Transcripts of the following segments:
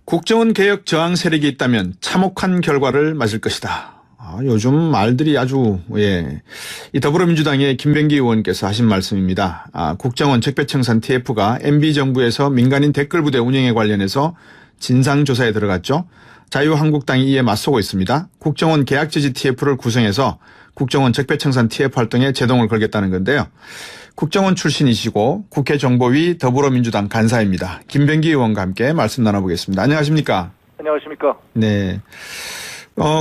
국정원 개혁 저항 세력이 있다면 참혹한 결과를 맞을 것이다. 요즘 말들이 아주 이 더불어민주당의 김병기 의원께서 하신 말씀입니다. 국정원 적폐청산 TF가 MB정부에서 민간인 댓글부대 운영에 관련해서 진상조사에 들어갔죠. 자유한국당이 이에 맞서고 있습니다. 국정원 계약지지 TF를 구성해서 국정원 적폐청산 TF 활동에 제동을 걸겠다는 건데요. 국정원 출신이시고 국회 정보위 더불어민주당 간사입니다. 김병기 의원과 함께 말씀 나눠보겠습니다. 안녕하십니까? 안녕하십니까? 네.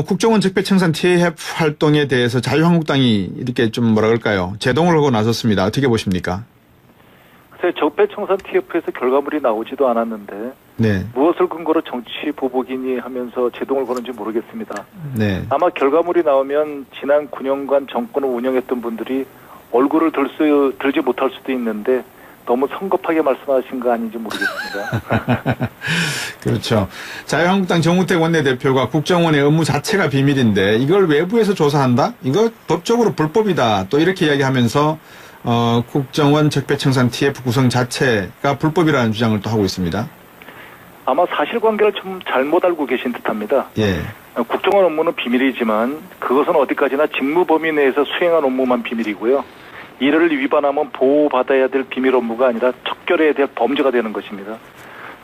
국정원 적폐청산 TF 활동에 대해서 자유한국당이 이렇게 좀 뭐라 그럴까요? 제동을 하고 나섰습니다. 어떻게 보십니까? 글쎄, 적폐청산 TF에서 결과물이 나오지도 않았는데 네. 무엇을 근거로 정치 보복이니 하면서 제동을 거는지 모르겠습니다. 네. 아마 결과물이 나오면 지난 9년간 정권을 운영했던 분들이 얼굴을 들지 못할 수도 있는데 너무 성급하게 말씀하신 거 아닌지 모르겠습니다. 그렇죠. 자유한국당 정우택 원내대표가 국정원의 업무 자체가 비밀인데 이걸 외부에서 조사한다? 이거 법적으로 불법이다. 또 이렇게 이야기하면서 국정원 적폐청산 TF 구성 자체가 불법이라는 주장을 또 하고 있습니다. 아마 사실관계를 좀 잘못 알고 계신 듯합니다. 예. 국정원 업무는 비밀이지만 그것은 어디까지나 직무 범위 내에서 수행한 업무만 비밀이고요. 이를 위반하면 보호받아야 될 비밀 업무가 아니라 척결해야 될 범죄가 되는 것입니다.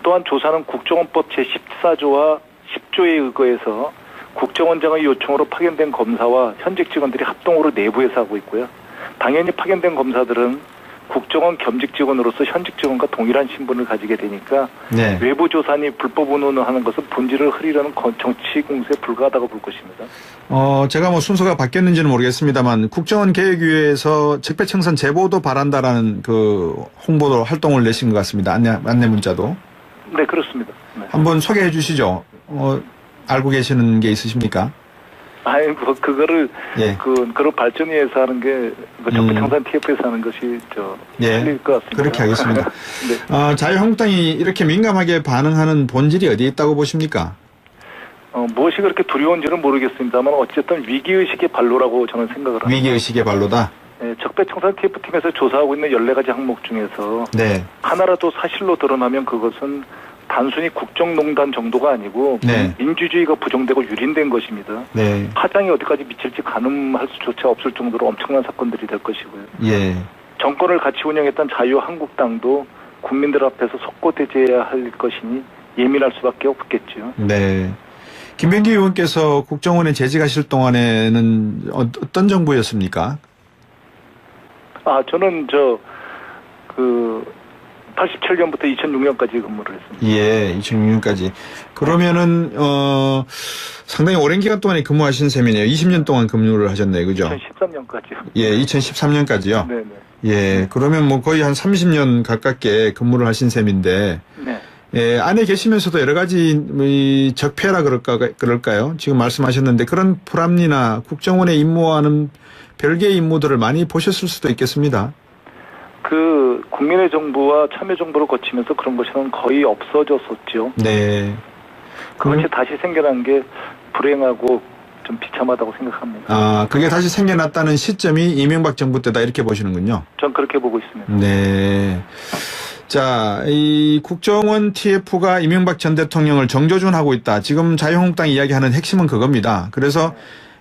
또한 조사는 국정원법 제14조와 10조에 의거해서 국정원장의 요청으로 파견된 검사와 현직 직원들이 합동으로 내부에서 하고 있고요. 당연히 파견된 검사들은 국정원 겸직 직원으로서 현직 직원과 동일한 신분을 가지게 되니까 네. 외부 조사니 불법 운운하는 것은 본질을 흐리려는 정치 공세에 불과하다고 볼 것입니다. 제가 뭐 순서가 바뀌었는지는 모르겠습니다만 국정원 계획위에서 적폐청산 제보도 바란다라는 그 홍보도 활동을 내신 것 같습니다. 안내 문자도. 네, 그렇습니다. 네. 한번 소개해 주시죠. 알고 계시는 게 있으십니까? 아니, 그거를, 예. 그런 발전위에서 하는 게, 적폐청산 TF에서 하는 것이, 틀릴 것 같습니다. 그렇게 하겠습니다. 네. 자유한국당이 이렇게 민감하게 반응하는 본질이 어디에 있다고 보십니까? 무엇이 그렇게 두려운지는 모르겠습니다만, 어쨌든 위기의식의 발로라고 저는 생각을 합니다. 위기의식의 발로다? 네, 적폐청산 TF팀에서 조사하고 있는 14가지 항목 중에서, 네. 하나라도 사실로 드러나면 그것은 단순히 국정농단 정도가 아니고 네. 민주주의가 부정되고 유린된 것입니다. 네. 파장이 어디까지 미칠지 가늠할 수조차 없을 정도로 엄청난 사건들이 될 것이고요. 예. 정권을 같이 운영했던 자유한국당도 국민들 앞에서 속고대죄해야 할 것이니 예민할 수밖에 없겠죠. 네. 김병기 의원께서 국정원에 재직하실 동안에는 어떤 정부였습니까? 저는 87년부터 2006년까지 근무를 했습니다. 예, 2006년까지. 그러면은, 상당히 오랜 기간 동안에 근무하신 셈이네요. 20년 동안 근무를 하셨네요. 그죠? 2013년까지요. 예, 2013년까지요. 네네. 예, 그러면 뭐 거의 한 30년 가깝게 근무를 하신 셈인데, 네. 예, 안에 계시면서도 여러 가지 적폐라 그럴까요? 지금 말씀하셨는데 그런 불합리나 국정원의 임무와는 별개의 임무들을 많이 보셨을 수도 있겠습니다. 국민의 정부와 참여 정부를 거치면서 그런 것은 거의 없어졌었죠. 네. 그것이 다시 생겨난 게 불행하고 좀 비참하다고 생각합니다. 그게 다시 생겨났다는 시점이 이명박 정부 때다 이렇게 보시는군요. 전 그렇게 보고 있습니다. 네. 자, 이 국정원 TF가 이명박 전 대통령을 정조준하고 있다. 지금 자유한국당이 이야기하는 핵심은 그겁니다. 그래서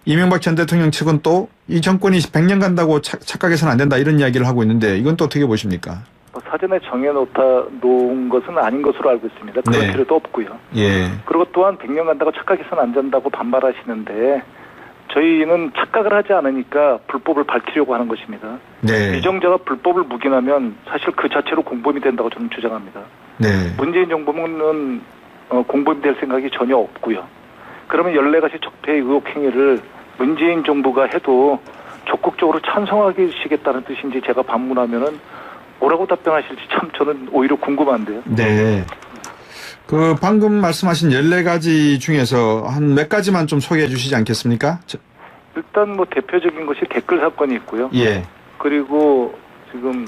이명박 전 대통령 측은 또 이 정권이 100년 간다고 착각해서는 안 된다 이런 이야기를 하고 있는데 이건 또 어떻게 보십니까? 사전에 정해놓은 것은 아닌 것으로 알고 있습니다. 그럴 네. 필요도 없고요. 예. 그리고 또한 100년 간다고 착각해서는 안 된다고 반발하시는데 저희는 착각을 하지 않으니까 불법을 밝히려고 하는 것입니다. 네. 위정자가 불법을 묵인하면 사실 그 자체로 공범이 된다고 저는 주장합니다. 네. 문재인 정부는 공범이 될 생각이 전혀 없고요. 그러면 14가지 적폐 의혹 행위를 문재인 정부가 해도 적극적으로 찬성하시겠다는 뜻인지 제가 반문하면은 뭐라고 답변하실지 참 저는 오히려 궁금한데요. 네. 방금 말씀하신 14가지 중에서 한 몇 가지만 좀 소개해 주시지 않겠습니까? 일단 대표적인 것이 댓글 사건이 있고요. 예. 그리고 지금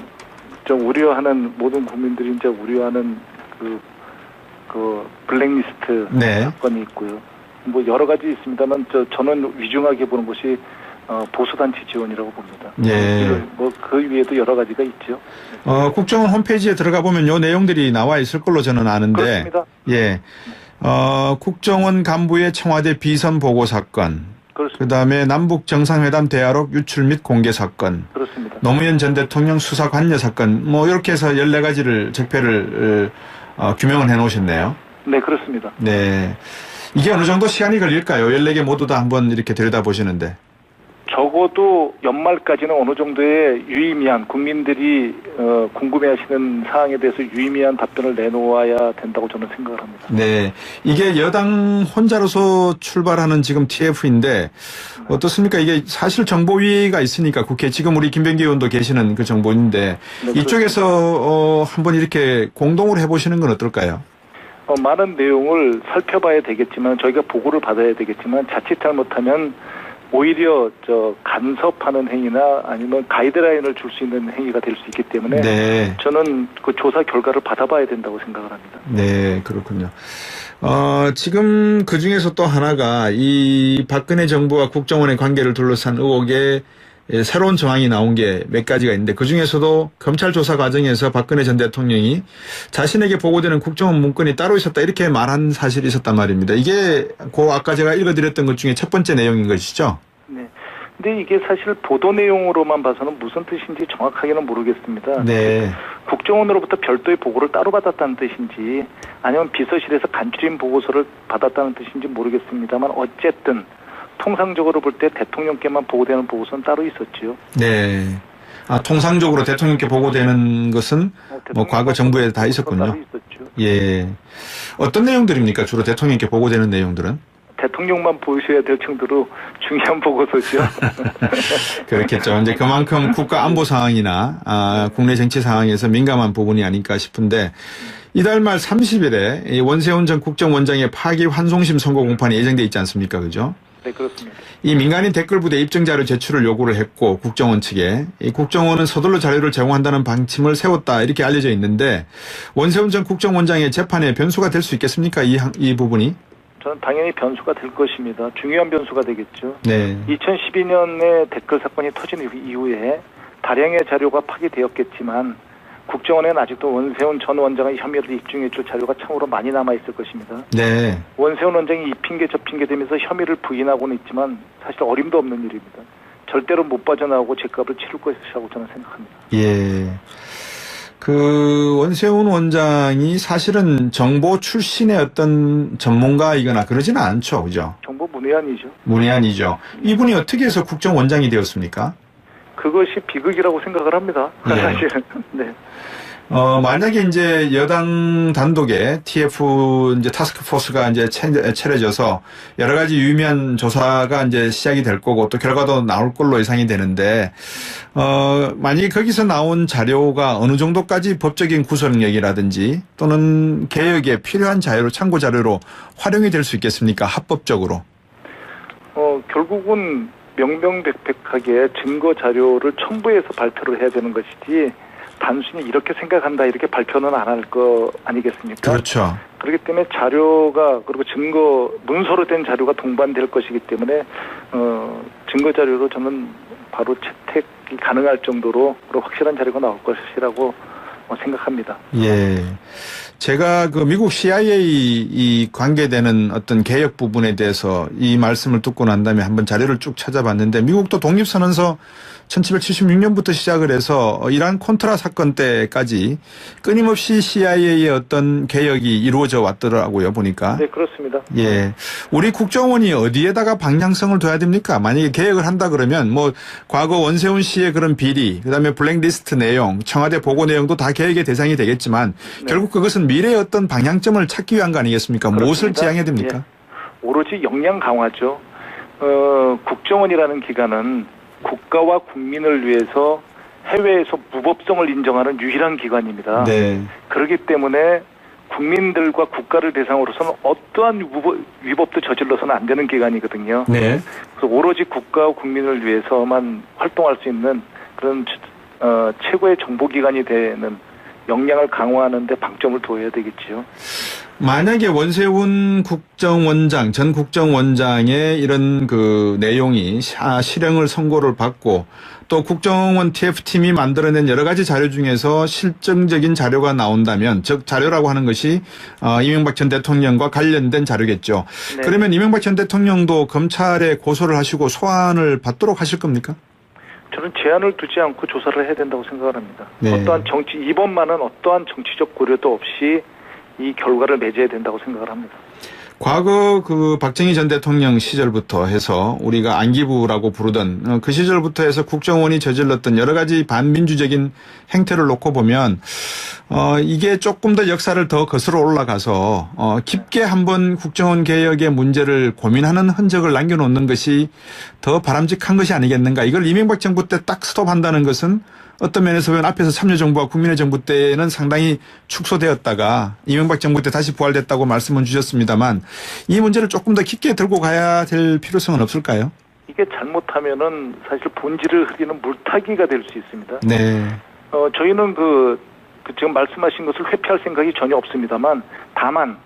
좀 우려하는 모든 국민들이 이제 우려하는 그 블랙리스트 네. 사건이 있고요. 여러 가지 있습니다만 저는 위중하게 보는 것이 보수단체 지원이라고 봅니다. 예. 그 위에도 여러 가지가 있죠. 국정원 홈페이지에 들어가 보면 요 내용들이 나와 있을 걸로 저는 아는데. 그렇습니다. 예. 국정원 간부의 청와대 비선 보고 사건, 그렇습니다. 그다음에 남북 정상회담 대화록 유출 및 공개 사건, 그렇습니다. 노무현 전 대통령 수사 관여 사건, 뭐 이렇게 해서 14가지를 적폐를 규명을 해놓으셨네요. 네, 그렇습니다. 네. 이게 어느 정도 시간이 걸릴까요? 14개 모두 다 한번 이렇게 들여다보시는데. 적어도 연말까지는 어느 정도의 유의미한 국민들이 궁금해하시는 사항에 대해서 유의미한 답변을 내놓아야 된다고 저는 생각을 합니다. 네. 이게 여당 혼자로서 출발하는 지금 TF인데 어떻습니까? 이게 사실 정보위가 있으니까 국회 지금 우리 김병기 의원도 계시는 그 정보인데 네, 이쪽에서 한번 이렇게 공동으로 해보시는 건 어떨까요? 많은 내용을 살펴봐야 되겠지만 저희가 보고를 받아야 되겠지만 자칫 잘못하면 오히려 간섭하는 행위나 아니면 가이드라인을 줄 수 있는 행위가 될 수 있기 때문에 네. 저는 그 조사 결과를 받아봐야 된다고 생각을 합니다. 네, 그렇군요. 지금 그 중에서 또 하나가 이 박근혜 정부와 국정원의 관계를 둘러싼 의혹에 새로운 정황이 나온 게 몇 가지가 있는데 그 중에서도 검찰 조사 과정에서 박근혜 전 대통령이 자신에게 보고되는 국정원 문건이 따로 있었다 이렇게 말한 사실이 있었단 말입니다. 이게 아까 제가 읽어드렸던 것 중에 첫 번째 내용인 것이죠? 네. 근데 이게 사실 보도 내용으로만 봐서는 무슨 뜻인지 정확하게는 모르겠습니다. 네. 국정원으로부터 별도의 보고를 따로 받았다는 뜻인지 아니면 비서실에서 간추린 보고서를 받았다는 뜻인지 모르겠습니다만 어쨌든 통상적으로 볼 때 대통령께만 보고되는 보고서는 따로 있었지요. 네. 통상적으로 대통령께 보고되는 것은 뭐 과거 정부에 다 있었군요. 따로 있었죠. 예. 어떤 내용들입니까? 주로 대통령께 보고되는 내용들은? 대통령만 보셔야 될 정도로 중요한 보고서죠. 그렇겠죠. 이제 그만큼 국가 안보 상황이나 국내 정치 상황에서 민감한 부분이 아닐까 싶은데 이달 말 30일에 원세훈 전 국정원장의 파기 환송심 선고 공판이 예정돼 있지 않습니까? 그죠? 네, 그렇습니다. 이 민간인 댓글부대 입증자료 제출을 요구를 했고 국정원 측에 이 국정원은 서둘러 자료를 제공한다는 방침을 세웠다 이렇게 알려져 있는데 원세훈 전 국정원장의 재판에 변수가 될 수 있겠습니까? 이 부분이? 저는 당연히 변수가 될 것입니다. 중요한 변수가 되겠죠. 네. 2012년에 댓글 사건이 터진 이후에 다량의 자료가 파기되었겠지만 국정원에는 아직도 원세훈 전 원장의 혐의를 입증해줄 자료가 참으로 많이 남아있을 것입니다. 네. 원세훈 원장이 이 핑계 저 핑계 대면서 혐의를 부인하고는 있지만 사실 어림도 없는 일입니다. 절대로 못 빠져나오고 죄값을 치를 것이라고 저는 생각합니다. 예. 그 원세훈 원장이 사실은 정보 출신의 어떤 전문가이거나 그러지는 않죠. 그죠? 정보 문외한이죠. 문외한이죠. 이분이 어떻게 해서 국정원장이 되었습니까? 그것이 비극이라고 생각을 합니다. 네. 사실은. 네. 만약에 이제 여당 단독의 TF 이제 타스크포스가 이제 차려져서 여러 가지 유의미한 조사가 이제 시작이 될 거고 또 결과도 나올 걸로 예상이 되는데, 만약에 거기서 나온 자료가 어느 정도까지 법적인 구속력이라든지 또는 개혁에 필요한 자료로, 참고 자료로 활용이 될 수 있겠습니까? 합법적으로. 결국은 명명백백하게 증거 자료를 첨부해서 발표를 해야 되는 것이지 단순히 이렇게 생각한다 이렇게 발표는 안 할 거 아니겠습니까? 그렇죠. 그렇기 때문에 자료가 그리고 증거 문서로 된 자료가 동반될 것이기 때문에 증거 자료로 저는 바로 채택이 가능할 정도로 확실한 자료가 나올 것이라고 생각합니다. 예. 제가 그 미국 CIA 이 관계되는 어떤 개혁 부분에 대해서 이 말씀을 듣고 난 다음에 한번 자료를 쭉 찾아봤는데 미국도 독립선언서 1776년부터 시작을 해서 이란 콘트라 사건 때까지 끊임없이 CIA의 어떤 개혁이 이루어져 왔더라고요, 보니까. 네, 그렇습니다. 예. 우리 국정원이 어디에다가 방향성을 둬야 됩니까? 만약에 개혁을 한다 그러면 뭐 과거 원세훈 씨의 그런 비리, 그다음에 블랙리스트 내용, 청와대 보고 내용도 다 개혁의 대상이 되겠지만 네. 결국 그것은 미래의 어떤 방향점을 찾기 위한 거 아니겠습니까? 그렇습니다. 무엇을 지향해야 됩니까? 예. 오로지 역량 강화죠. 국정원이라는 기관은 국가와 국민을 위해서 해외에서 무법성을 인정하는 유일한 기관입니다. 네. 그렇기 때문에 국민들과 국가를 대상으로서는 어떠한 위법도 저질러서는 안 되는 기관이거든요. 네. 그래서 오로지 국가와 국민을 위해서만 활동할 수 있는 그런 최고의 정보기관이 되는 역량을 강화하는 데 방점을 둬야 되겠지요. 만약에 원세훈 국정원장, 전 국정원장의 이런 그 내용이 실형을 선고를 받고 또 국정원 TF팀이 만들어낸 여러 가지 자료 중에서 실증적인 자료가 나온다면, 즉 자료라고 하는 것이 이명박 전 대통령과 관련된 자료겠죠. 네. 그러면 이명박 전 대통령도 검찰에 고소를 하시고 소환을 받도록 하실 겁니까? 저는 제한을 두지 않고 조사를 해야 된다고 생각을 합니다. 네. 이번만은 어떠한 정치적 고려도 없이 이 결과를 맺어야 된다고 생각을 합니다. 과거 그 박정희 전 대통령 시절부터 해서 우리가 안기부라고 부르던 그 시절부터 해서 국정원이 저질렀던 여러 가지 반민주적인 행태를 놓고 보면 이게 조금 더 역사를 더 거슬러 올라가서 깊게 한번 국정원 개혁의 문제를 고민하는 흔적을 남겨놓는 것이 더 바람직한 것이 아니겠는가. 이걸 이명박 정부 때 딱 스톱한다는 것은 어떤 면에서 보면 앞에서 참여정부와 국민의 정부 때는 상당히 축소되었다가 이명박 정부 때 다시 부활됐다고 말씀을 주셨습니다만 이 문제를 조금 더 깊게 들고 가야 될 필요성은 없을까요? 이게 잘못하면은 사실 본질을 흐리는 물타기가 될 수 있습니다. 네. 저희는 지금 말씀하신 것을 회피할 생각이 전혀 없습니다만 다만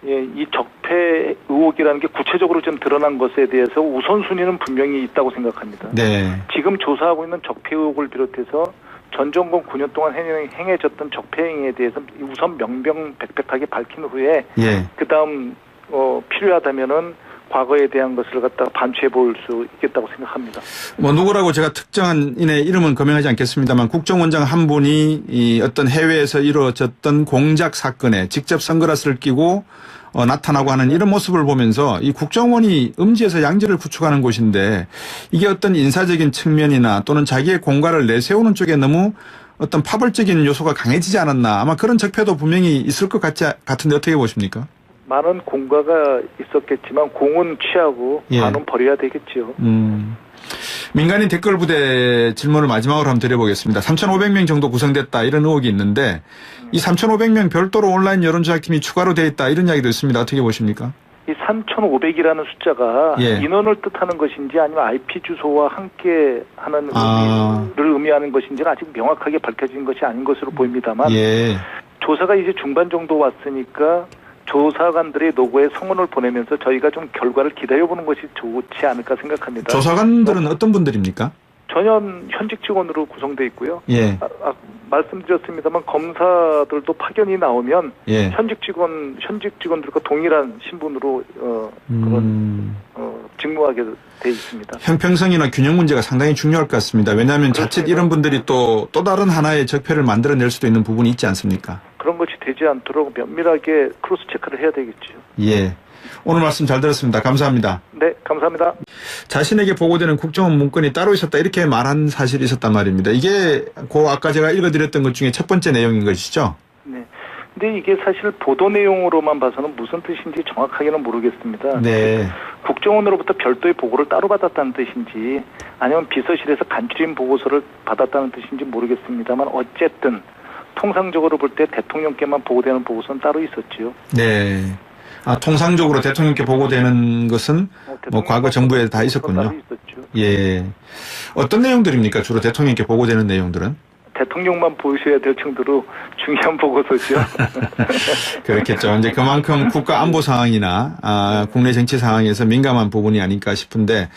이 적폐 의혹이라는 게 구체적으로 좀 드러난 것에 대해서 우선순위는 분명히 있다고 생각합니다. 네. 지금 조사하고 있는 적폐 의혹을 비롯해서 전 정권 9년 동안 행해졌던 적폐 행위에 대해서 우선 명명백백하게 밝힌 후에 예. 그다음 필요하다면은 과거에 대한 것을 갖다가 반추해 볼 수 있겠다고 생각합니다. 뭐 누구라고 제가 특정한 인의 이름은 거명하지 않겠습니다만 국정원장 한 분이 이 어떤 해외에서 이루어졌던 공작 사건에 직접 선글라스를 끼고 나타나고 하는 이런 모습을 보면서 이 국정원이 음지에서 양지를 구축하는 곳인데 이게 어떤 인사적인 측면이나 또는 자기의 공과를 내세우는 쪽에 너무 어떤 파벌적인 요소가 강해지지 않았나. 아마 그런 적폐도 분명히 있을 것 같은데 어떻게 보십니까? 많은 공과가 있었겠지만 공은 취하고 예. 반은 버려야 되겠지요. 민간인 댓글 부대 질문을 마지막으로 한번 드려보겠습니다. 3,500명 정도 구성됐다 이런 의혹이 있는데 이 3,500명 별도로 온라인 여론조작팀이 추가로 돼 있다 이런 이야기도 있습니다. 어떻게 보십니까? 이 3,500이라는 숫자가 예. 인원을 뜻하는 것인지 아니면 IP 주소와 함께 하는 의미를 의미하는 것인지는 아직 명확하게 밝혀진 것이 아닌 것으로 보입니다만 예. 조사가 이제 중반 정도 왔으니까 조사관들의 노고에 성원을 보내면서 저희가 좀 결과를 기다려보는 것이 좋지 않을까 생각합니다. 조사관들은 어떤 분들입니까? 전혀 현직 직원으로 구성되어 있고요. 예. 말씀드렸습니다만 검사들도 파견이 나오면 예. 현직 직원들과 동일한 신분으로 직무하게 돼 있습니다. 형평성이나 균형 문제가 상당히 중요할 것 같습니다. 왜냐하면 자칫 이런 분들이 또 다른 하나의 적폐를 만들어낼 수도 있는 부분이 있지 않습니까? 그런 것이 되지 않도록 면밀하게 크로스 체크를 해야 되겠죠. 예. 오늘 말씀 잘 들었습니다. 감사합니다. 네, 감사합니다. 자신에게 보고되는 국정원 문건이 따로 있었다 이렇게 말한 사실이 있었단 말입니다. 이게 아까 제가 읽어드렸던 것 중에 첫 번째 내용인 것이죠? 네. 근데 이게 사실 보도 내용으로만 봐서는 무슨 뜻인지 정확하게는 모르겠습니다. 네. 국정원으로부터 별도의 보고를 따로 받았다는 뜻인지 아니면 비서실에서 간추린 보고서를 받았다는 뜻인지 모르겠습니다만 어쨌든 통상적으로 볼 때 대통령께만 보고되는 보고서는 따로 있었지요. 네. 통상적으로 대통령께 보고되는 것은 뭐 과거 정부에 다 있었군요. 따로 있었죠. 예. 어떤 내용들입니까? 주로 대통령께 보고되는 내용들은? 대통령만 보셔야 될 정도로 중요한 보고서죠. 그렇겠죠. 이제 그만큼 국가 안보 상황이나 국내 정치 상황에서 민감한 부분이 아닐까 싶은데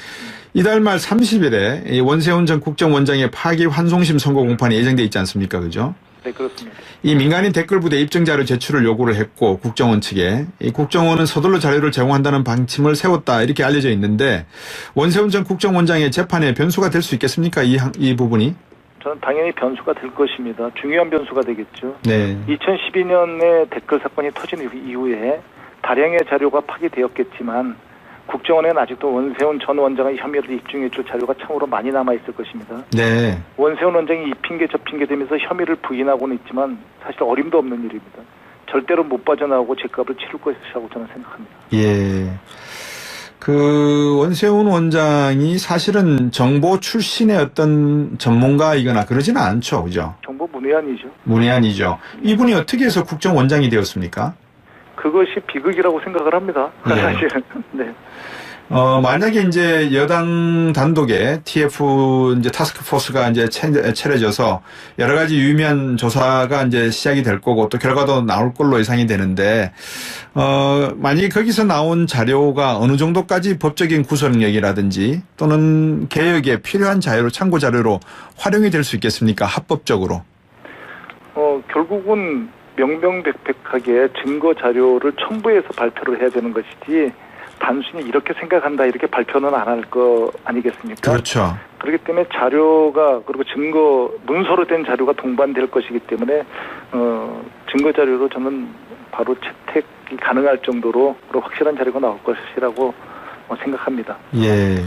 이달 말 30일에 원세훈 전 국정원장의 파기 환송심 선고 공판이 예정돼 있지 않습니까? 그죠? 네, 그렇습니다. 이 민간인 댓글 부대 입증 자료 제출을 요구를 했고 국정원 측에 이 국정원은 서둘러 자료를 제공한다는 방침을 세웠다 이렇게 알려져 있는데 원세훈 전 국정원장의 재판에 변수가 될 수 있겠습니까? 이 부분이? 저는 당연히 변수가 될 것입니다. 중요한 변수가 되겠죠. 네. 2012년에 댓글 사건이 터진 이후에 다량의 자료가 파기되었겠지만 국정원에는 아직도 원세훈 전 원장의 혐의를 입증해줄 자료가 참으로 많이 남아있을 것입니다. 네. 원세훈 원장이 이 핑계 저 핑계 대면서 혐의를 부인하고는 있지만 사실 어림도 없는 일입니다. 절대로 못 빠져나오고 죄값을 치를 것이라고 저는 생각합니다. 예. 원세훈 원장이 사실은 정보 출신의 어떤 전문가이거나 그러지는 않죠. 그죠? 정보 문외한이죠. 문외한이죠. 이분이 어떻게 해서 국정원장이 되었습니까? 그것이 비극이라고 생각을 합니다. 네. 사실은. 네. 만약에 이제 여당 단독의 TF 이제 타스크포스가 이제 차려져서 여러 가지 유의미한 조사가 이제 시작이 될 거고 또 결과도 나올 걸로 예상이 되는데, 만약에 거기서 나온 자료가 어느 정도까지 법적인 구속력이라든지 또는 개혁에 필요한 자료로, 참고 자료로 활용이 될 수 있겠습니까? 합법적으로. 결국은 명명백백하게 증거 자료를 첨부해서 발표를 해야 되는 것이지, 단순히 이렇게 생각한다 이렇게 발표는 안 할 거 아니겠습니까? 그렇죠. 그렇기 때문에 자료가, 그리고 증거 문서로 된 자료가 동반될 것이기 때문에 증거 자료로 저는 바로 채택이 가능할 정도로 확실한 자료가 나올 것이라고 생각합니다. 예.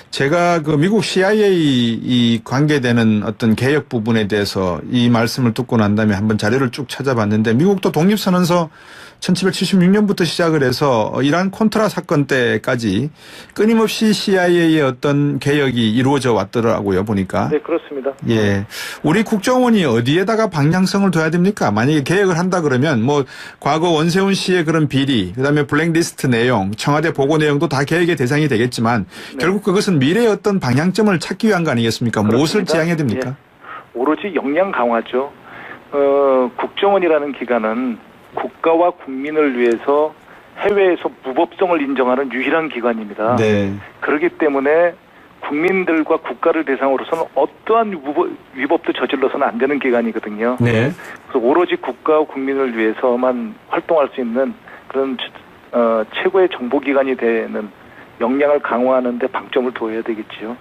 제가 그 미국 CIA 이 관계되는 어떤 개혁 부분에 대해서 이 말씀을 듣고 난 다음에 한번 자료를 쭉 찾아봤는데, 미국도 독립선언서 1776년부터 시작을 해서 이란 콘트라 사건 때까지 끊임없이 CIA의 어떤 개혁이 이루어져 왔더라고요, 보니까. 네, 그렇습니다. 예. 우리 국정원이 어디에다가 방향성을 둬야 됩니까? 만약에 개혁을 한다 그러면 뭐 과거 원세훈 씨의 그런 비리, 그다음에 블랙리스트 내용, 청와대 보고 내용도 다 개혁의 대상이 되겠지만, 네. 결국 그것은 미래의 어떤 방향점을 찾기 위한 거 아니겠습니까? 그렇습니다. 무엇을 지향해야 됩니까? 예. 오로지 역량 강화죠. 국정원이라는 기관은 국가와 국민을 위해서 해외에서 무법성을 인정하는 유일한 기관입니다. 네. 그렇기 때문에 국민들과 국가를 대상으로서는 어떠한 위법도 저질러서는 안 되는 기관이거든요. 네. 그래서 오로지 국가와 국민을 위해서만 활동할 수 있는 그런 최고의 정보기관이 되는 역량을 강화하는 데 방점을 둬야 되겠지요.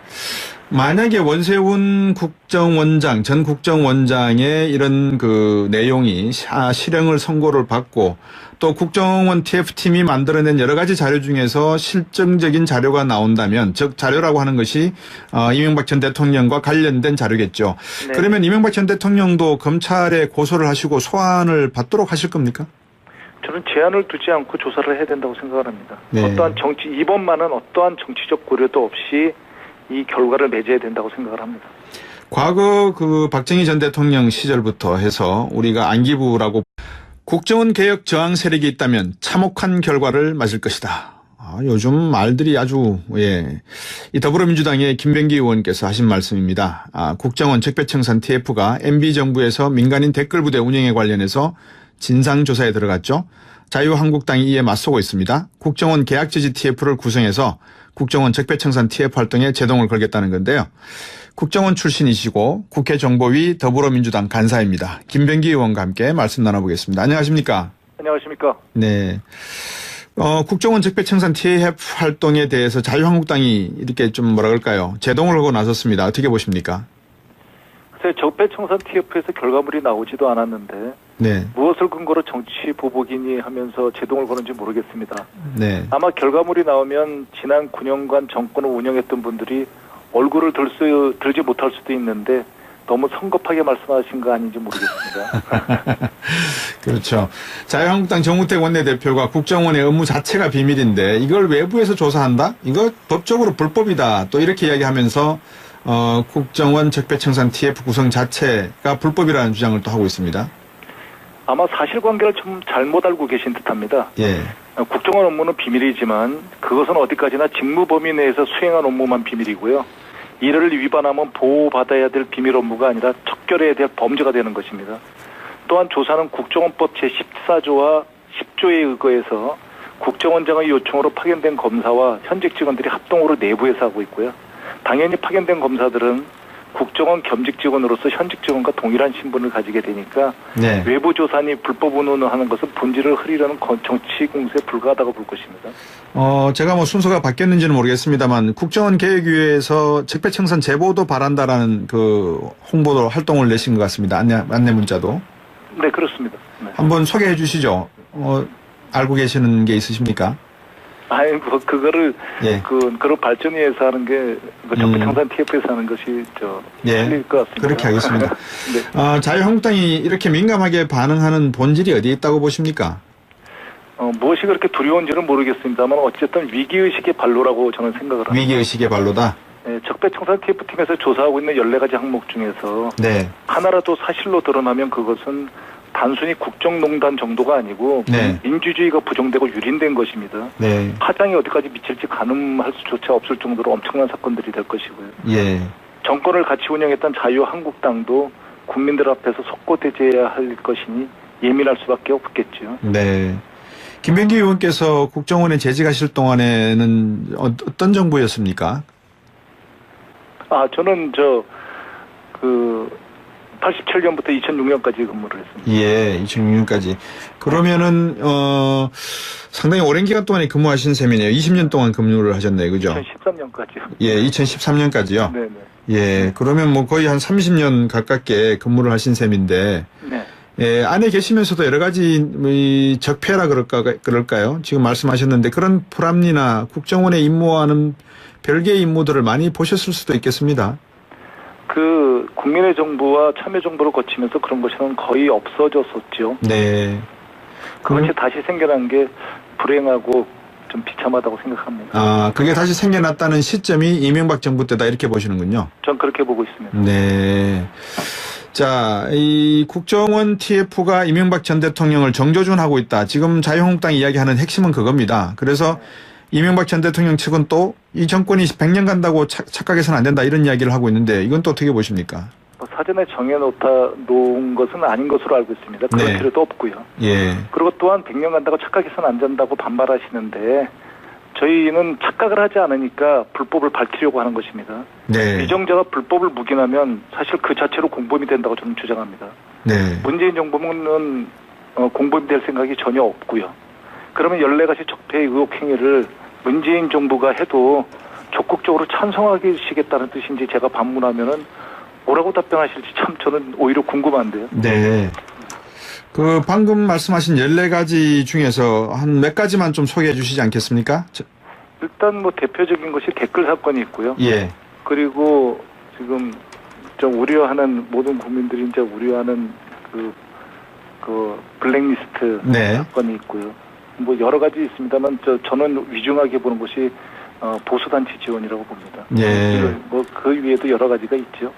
만약에 원세훈 국정원장, 전 국정원장의 이런 그 내용이 실형을 선고를 받고 또 국정원 TF팀이 만들어낸 여러 가지 자료 중에서 실증적인 자료가 나온다면, 즉 자료라고 하는 것이 이명박 전 대통령과 관련된 자료겠죠. 네. 그러면 이명박 전 대통령도 검찰에 고소를 하시고 소환을 받도록 하실 겁니까? 저는 제한을 두지 않고 조사를 해야 된다고 생각을 합니다. 네. 이번만은 어떠한 정치적 고려도 없이 이 결과를 맺어야 된다고 생각을 합니다. 과거 그 박정희 전 대통령 시절부터 해서 우리가 안기부라고 국정원 개혁 저항 세력이 있다면 참혹한 결과를 맞을 것이다. 요즘 말들이 아주, 이 더불어민주당의 김병기 의원께서 하신 말씀입니다. 국정원 적폐청산 TF가 MB정부에서 민간인 댓글부대 운영에 관련해서 진상조사에 들어갔죠. 자유한국당이 이에 맞서고 있습니다. 국정원 계약지지 TF를 구성해서 국정원 적폐청산 TF 활동에 제동을 걸겠다는 건데요. 국정원 출신이시고 국회 정보위 더불어민주당 간사입니다. 김병기 의원과 함께 말씀 나눠보겠습니다. 안녕하십니까? 안녕하십니까? 네. 국정원 적폐청산 TF 활동에 대해서 자유한국당이 이렇게 좀 뭐라 그럴까요? 제동을 하고 나섰습니다. 어떻게 보십니까? 글쎄, 적폐청산 TF에서 결과물이 나오지도 않았는데 네. 무엇을 근거로 정치 보복이니 하면서 제동을 거는지 모르겠습니다. 네. 아마 결과물이 나오면 지난 9년간 정권을 운영했던 분들이 얼굴을 들지 못할 수도 있는데 너무 성급하게 말씀하신 거 아닌지 모르겠습니다. 그렇죠. 자유한국당 정우택 원내대표가 국정원의 업무 자체가 비밀인데 이걸 외부에서 조사한다? 이거 법적으로 불법이다. 또 이렇게 이야기하면서 국정원 적폐청산 TF 구성 자체가 불법이라는 주장을 또 하고 있습니다. 아마 사실관계를 좀 잘못 알고 계신 듯합니다. 예. 국정원 업무는 비밀이지만 그것은 어디까지나 직무 범위 내에서 수행한 업무만 비밀이고요. 이를 위반하면 보호받아야 될 비밀 업무가 아니라 척결해야 될 범죄가 되는 것입니다. 또한 조사는 국정원법 제14조와 10조에 의거해서 국정원장의 요청으로 파견된 검사와 현직 직원들이 합동으로 내부에서 하고 있고요. 당연히 파견된 검사들은 국정원 겸직 직원으로서 현직 직원과 동일한 신분을 가지게 되니까 네. 외부 조사니 불법 운운하는 것은 본질을 흐리려는 정치 공세에 불과하다고 볼 것입니다. 제가 뭐 순서가 바뀌었는지는 모르겠습니다만 국정원 개혁위에서 적폐청산 제보도 바란다라는 그 홍보도 활동을 내신 것 같습니다. 안내 문자도. 네, 그렇습니다. 네. 한번 소개해 주시죠. 알고 계시는 게 있으십니까? 아니, 그거를, 예. 그런 발전위에서 하는 게, 적폐청산 TF에서 하는 것이, 틀릴 것 같습니다. 그렇게 하겠습니다. 네. 자유한국당이 이렇게 민감하게 반응하는 본질이 어디에 있다고 보십니까? 무엇이 그렇게 두려운지는 모르겠습니다만, 어쨌든 위기의식의 발로라고 저는 생각을 합니다. 위기의식의 발로다? 네, 적폐청산 TF팀에서 조사하고 있는 14가지 항목 중에서, 네. 하나라도 사실로 드러나면 그것은 단순히 국정농단 정도가 아니고 네. 민주주의가 부정되고 유린된 것입니다. 네. 파장이 어디까지 미칠지 가늠할 수조차 없을 정도로 엄청난 사건들이 될 것이고요. 예. 정권을 같이 운영했던 자유한국당도 국민들 앞에서 속고대죄해야 할 것이니 예민할 수밖에 없겠죠. 네. 김병기 의원께서 국정원에 재직하실 동안에는 어떤 정부였습니까? 저는 87년부터 2006년까지 근무를 했습니다. 예, 2006년까지. 그러면은, 상당히 오랜 기간 동안에 근무하신 셈이네요. 20년 동안 근무를 하셨네요. 그죠? 2013년까지요. 예, 2013년까지요. 네네. 예, 그러면 뭐 거의 한 30년 가깝게 근무를 하신 셈인데, 네. 예, 안에 계시면서도 여러 가지 적폐라 그럴까요? 지금 말씀하셨는데 그런 불합리나 국정원의 임무와는 별개의 임무들을 많이 보셨을 수도 있겠습니다. 국민의 정부와 참여 정부를 거치면서 그런 것은 거의 없어졌었죠. 네. 그것이 다시 생겨난 게 불행하고 좀 비참하다고 생각합니다. 그게 다시 생겨났다는 시점이 이명박 정부 때다 이렇게 보시는군요. 전 그렇게 보고 있습니다. 네. 자, 이 국정원 TF가 이명박 전 대통령을 정조준하고 있다. 지금 자유한국당이 이야기하는 핵심은 그겁니다. 그래서 이명박 전 대통령 측은 또 이 정권이 100년 간다고 착각해서는 안 된다 이런 이야기를 하고 있는데 이건 또 어떻게 보십니까? 사전에 정해놓은 것은 아닌 것으로 알고 있습니다. 그럴 네. 필요도 없고요. 예. 그리고 또한 100년 간다고 착각해서는 안 된다고 반발하시는데 저희는 착각을 하지 않으니까 불법을 밝히려고 하는 것입니다. 네. 위정자가 불법을 묵인하면 사실 그 자체로 공범이 된다고 저는 주장합니다. 네. 문재인 정부는 공범이 될 생각이 전혀 없고요. 그러면 14가지 적폐 의혹 행위를 문재인 정부가 해도 적극적으로 찬성하시겠다는 뜻인지 제가 반문하면은 뭐라고 답변하실지 참 저는 오히려 궁금한데요. 네. 방금 말씀하신 14가지 중에서 한 몇 가지만 좀 소개해 주시지 않겠습니까? 일단 대표적인 것이 댓글 사건이 있고요. 예. 그리고 지금 좀 우려하는 모든 국민들이 이제 우려하는 그 블랙리스트 네. 사건이 있고요. 여러 가지 있습니다만 저는 위중하게 보는 것이 보수단체 지원이라고 봅니다. 예. 그 위에도 여러 가지가 있죠.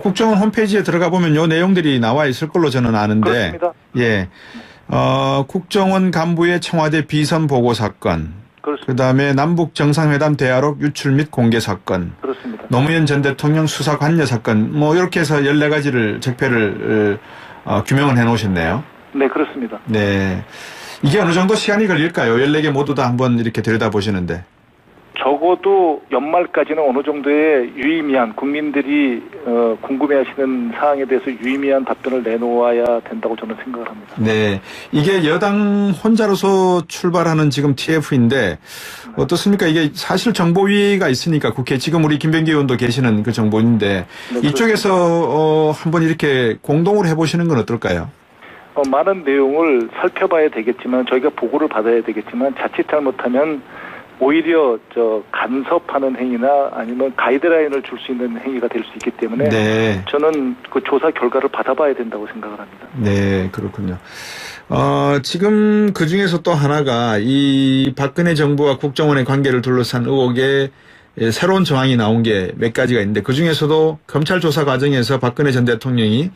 국정원 홈페이지에 들어가 보면 요 내용들이 나와 있을 걸로 저는 아는데. 그렇습니다. 예. 국정원 간부의 청와대 비선 보고 사건. 그렇습니다. 그다음에 남북 정상회담 대화록 유출 및 공개 사건. 그렇습니다. 노무현 전 대통령 수사 관여 사건. 이렇게 해서 14가지를 적폐를 규명을 해 놓으셨네요. 네, 그렇습니다. 네. 이게 어느 정도 시간이 걸릴까요? 14개 모두 다 한번 이렇게 들여다보시는데. 적어도 연말까지는 어느 정도의 유의미한 국민들이 궁금해하시는 사항에 대해서 유의미한 답변을 내놓아야 된다고 저는 생각을 합니다. 네. 이게 여당 혼자로서 출발하는 지금 TF인데 어떻습니까? 이게 사실 정보위가 있으니까 국회 지금 우리 김병기 의원도 계시는 그 정보인데 네, 이쪽에서 한번 이렇게 공동으로 해보시는 건 어떨까요? 많은 내용을 살펴봐야 되겠지만 저희가 보고를 받아야 되겠지만 자칫 잘못하면 오히려 간섭하는 행위나 아니면 가이드라인을 줄 수 있는 행위가 될 수 있기 때문에 네. 저는 그 조사 결과를 받아봐야 된다고 생각을 합니다. 네, 그렇군요. 지금 그 중에서 또 하나가 이 박근혜 정부와 국정원의 관계를 둘러싼 의혹에 새로운 정황이 나온 게 몇 가지가 있는데 그 중에서도 검찰 조사 과정에서 박근혜 전 대통령이